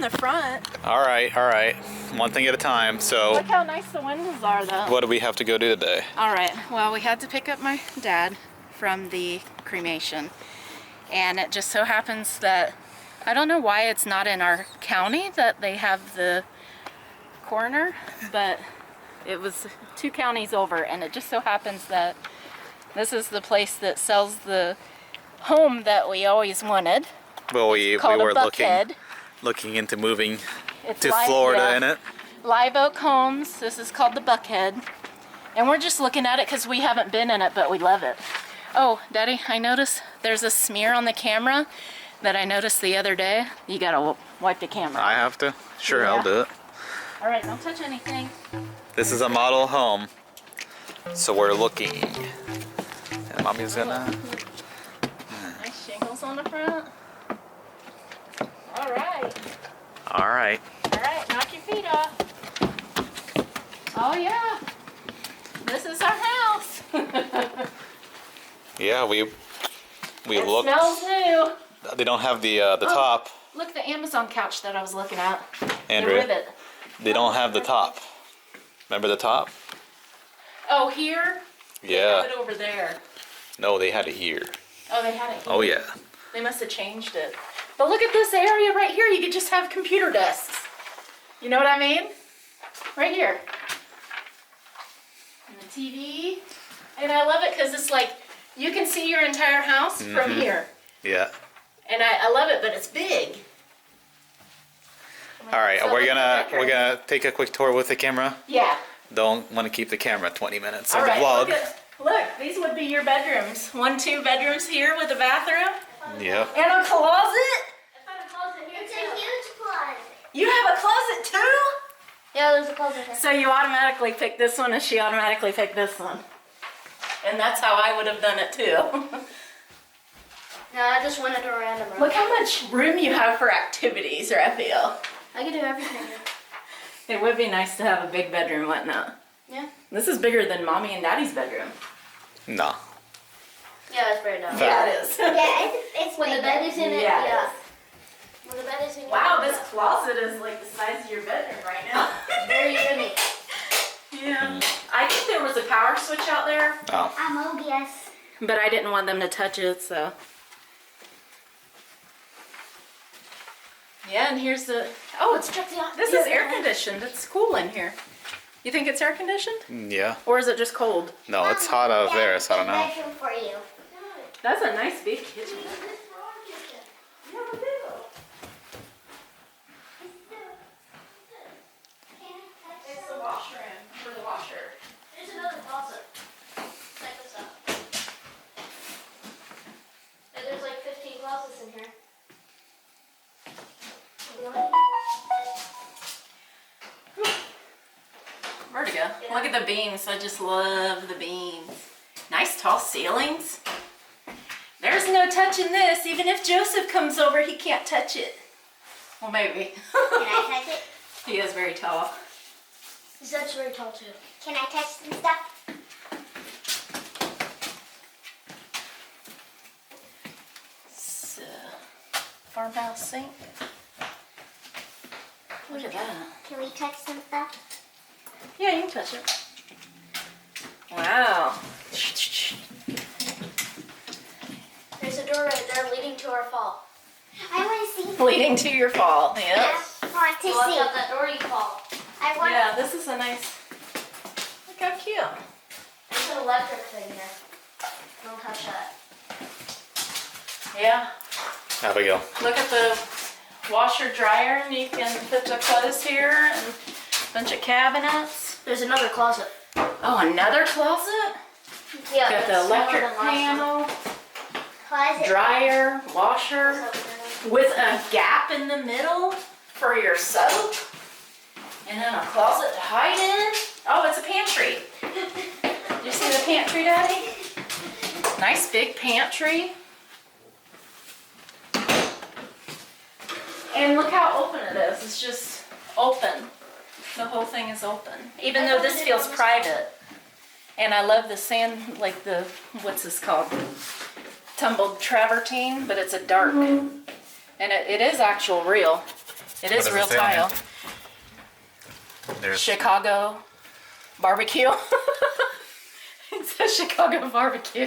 the front. All right. One thing at a time. So, Look how nice the windows are, though. what do we have to go do today? All right. Well, we had to pick up my dad from the cremation. And it just so happens that, I don't know why it's not in our county that they have the coroner, but it was 2 counties over, and it just so happens that this is the place that sells the home that we always wanted. Well, we were looking into moving to Florida in it. Live Oak Homes. This is called the Buckhead. And we're just looking at it because we haven't been in it, but we love it. Oh, Daddy, I noticed there's a smear on the camera that I noticed the other day. You gotta wipe the camera. I have to? Sure, Yeah. I'll do it. All right, don't touch anything. This is a model home. So we're looking. And Mommy's gonna... Nice shingles on the front. All right. All right. All right, knock your feet off. Oh, yeah. This is our house. Yeah, we It looked. smells new. They don't have the top, Look, the Amazon couch that I was looking at. Andrea. The rivet. They don't have the top. Remember the top? Oh, here? They Yeah. have it over there. No, they had it here. Oh, they had it here. Oh yeah. They must have changed it. But look at this area right here. You could just have computer desks. You know what I mean? Right here. And the TV. And I love it because it's like, you can see your entire house from here. Yeah. And I love it, but it's big. All right, So we're look at gonna the take a quick tour with the camera. Yeah. Don't want to keep the camera 20 minutes of All the right, vlog. look, these would be your bedrooms. 1, 2 bedrooms here with a bathroom. Yep. And a closet. It's a huge closet. You have a closet too? Yeah, there's a closet here. So you automatically pick this one and she automatically picked this one. And that's how I would have done it too. No, I just went into a random room. Look how much room you have for activities, Raphael. I can do everything here. It would be nice to have a big bedroom, wouldn't it? Yeah. This is bigger than Mommy and Daddy's bedroom. No. Yeah, it's very dumb. Yeah, it is. Yeah, it's when the bed is in it. Yeah, it Yeah. is. When the bed is in it. Wow, this closet is like the size of your bedroom right now. Very unique. Yeah. I think there was a power switch out there, Oh. I'm OBS. but I didn't want them to touch it, so. Yeah, and here's the, oh, it's, Check the this is air conditioned. It's cool in here. You think it's air conditioned? Yeah. Or is it just cold? No, it's hot out there, so I don't know. Bedroom for you. That's a nice big kitchen. It's the washroom for the washer. There's another closet. Check this out. And there's like 15 closets in here. Vertigo. Look at the beams. I just love the beams. Nice tall ceilings. There's no touching this. Even if Joseph comes over, he can't touch it. Well, maybe. Can I touch it? He is very tall. That's very tall too. Can I touch some stuff? So, farmhouse sink. Look at that. Can we touch some stuff? Yeah, you can touch it. Wow. There's a door right there leading to our fall. I want to see. Leading to your fall. Yep. I want to You see. look Up that door you fall. I want. Yeah, this is a nice. Look how cute. There's an electric thing here. Don't touch that. Yeah. Abigail. Look at the washer dryer, and you can put the clothes here and a bunch of cabinets. There's another closet. Oh, another closet? Yeah. Got the it's smaller electric than last one. panel, Closet. dryer, washer, with a gap in the middle for your soap. And then a closet to hide in. Oh, it's a pantry. You see the pantry, Daddy? Nice big pantry. And look how open it is. It's just open. The whole thing is open. Even though this feels private. And I love the sand, like the, what's this called? Tumbled travertine, but it's a dark. And it is actual real. It is does it real say on tile. it? There's Chicago barbecue. It says Chicago barbecue.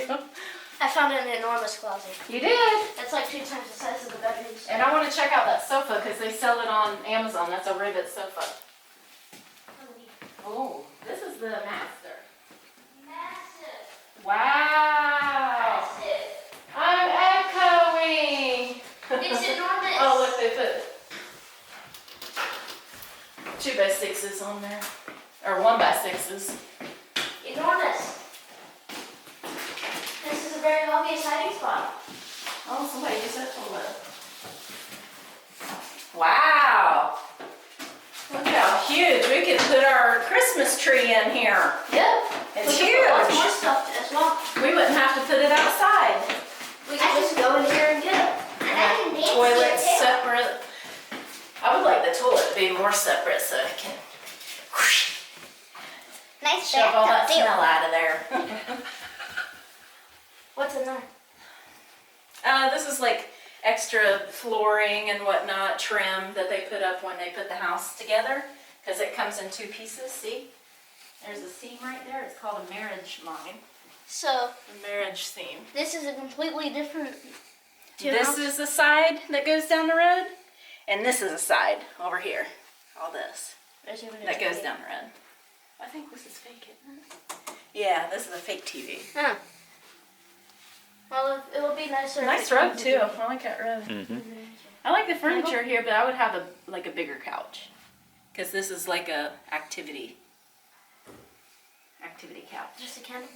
I found an enormous closet. You did. It's like 2 times the size of the bedrooms. And I want to check out that sofa because they sell it on Amazon. That's a rivet sofa. Oh, this is the master. Massive. Wow. Massive. I'm echoing. It's enormous. Oh, look, they put 2x6s on there. Or 1x6s. Enormous. This is a very obvious hiding spot. Oh, somebody used that toilet. Wow. Look how huge. We could put our Christmas tree in here. Yep. It's We could put lots huge. more stuff as well. We wouldn't have to put it outside. We could just go in here and get it. And I can dance Toilet here too. separate. I would like the toilet to be more separate so I can Nice shove all that bathtub, too. smell out of there. What's in there? This is like extra flooring and whatnot, trim that they put up when they put the house together because it comes in 2 pieces. See? There's a seam right there. It's called a marriage line. So, The marriage seam. this is a completely different This is the side that goes down the road, and this is a side over here. All this that goes down the road. I think this is fake, isn't it? Yeah, this is a fake TV. Huh. Well, it will be nicer. Nice rug too. I like that rug. Mm-hmm. I like the furniture here, but I would have a bigger couch, because this is like a activity couch. Just a candle.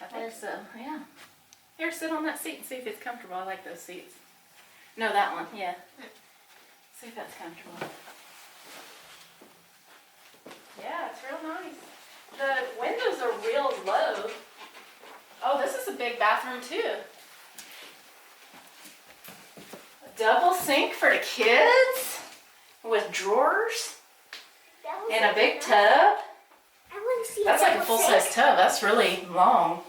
I think so. Yeah. Here, sit on that seat and see if it's comfortable. I like those seats. No, that one. Yeah. See if that's comfortable. Yeah, it's real nice. The windows are real low. Oh, this is a big bathroom too. A double sink for the kids with drawers and a big tub. I want to see. That's like a full-size tub. That's really long.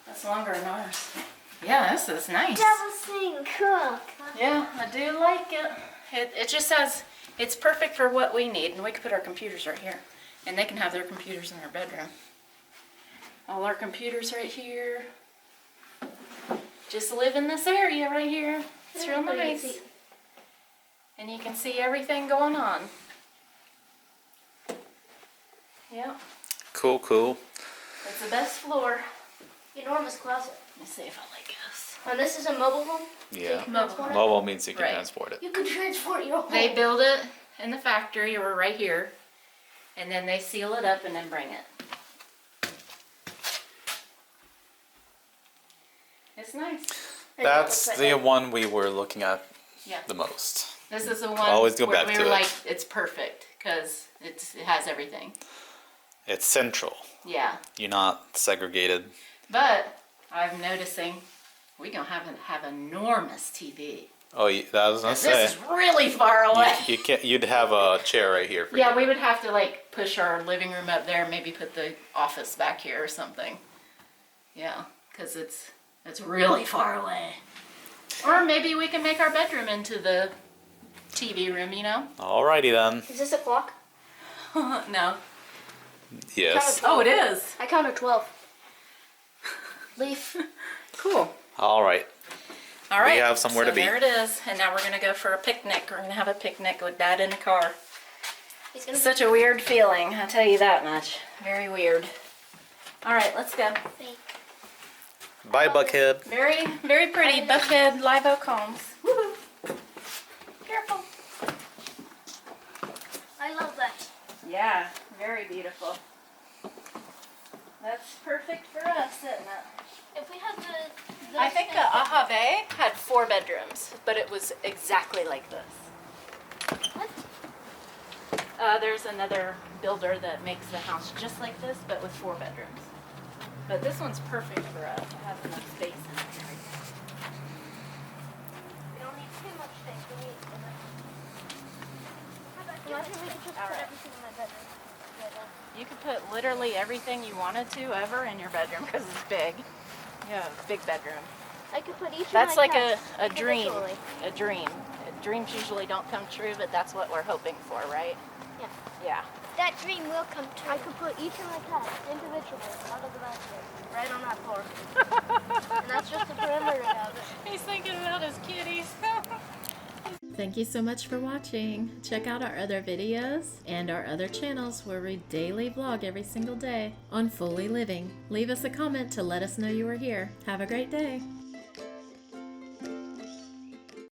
That's longer than ours. Yeah, this is nice. Double sink. Cool. Yeah, I do like it. It just has, it's perfect for what we need, and we can put our computers right here, and they can have their computers in their bedroom. All our computers right here. Just live in this area right here. It's real nice. And you can see everything going on. Yeah, cool, cool. it's the best floor. Enormous closet. Let me see if I like this. And this is a mobile home. Yeah. Transport it? Mobile means you can Right. transport it. You could transport your home. They build it in the factory or right here, and then they seal it up and then bring it. It's nice. That's the one we were looking at Yeah. the most. This is the one Always go where back we to were it. like, it's perfect because it has everything. It's central. Yeah. You're not segregated. But I'm noticing we gonna have enormous TV. Oh, I was gonna This say. is really far away. You can't. You'd have a chair right here for Yeah, you. we would have to like push our living room up there, maybe put the office back here or something. Yeah, because it's really far away. Or maybe we can make our bedroom into the TV room, you know? Alrighty then. Is this a clock? No. Yes. Oh, it is. I counted 12. Leaf. Cool. All right. All right. have somewhere so to be. There it is. And now we're going to go for a picnic. We're going to have a picnic with Dad in the car. He's gonna Such a weird feeling, I'll tell you that much. Very weird. All right, let's go. fake. Bye, Buckhead. Very, very pretty. Buckhead Live Oak Homes. Woohoo. Careful. I love that. Yeah, very beautiful. That's perfect for us, isn't it? If we had the I think Ave had 4 bedrooms, but it was exactly like this. What? There's another builder that makes the house just like this, but with 4 bedrooms. But this one's perfect for us. It has enough space in it and everything. We don't need too much space. We need enough. Imagine we could just All put right. everything in my bedroom. You could put literally everything you wanted to ever in your bedroom because it's big. Yeah, big bedroom. I could put each That's of my like a cats dream. individually. A dream. dreams usually don't come true, but that's what we're hoping for, right? Yeah. Yeah. That dream will come true. I could put each of my cats individually out of the basket, right on that floor. And that's just the perimeter of it. He's thinking about his kitties. Thank you so much for watching. Check out our other videos and our other channels where we daily vlog every single day on Fully Living. Leave us a comment to let us know you were here. Have a great day.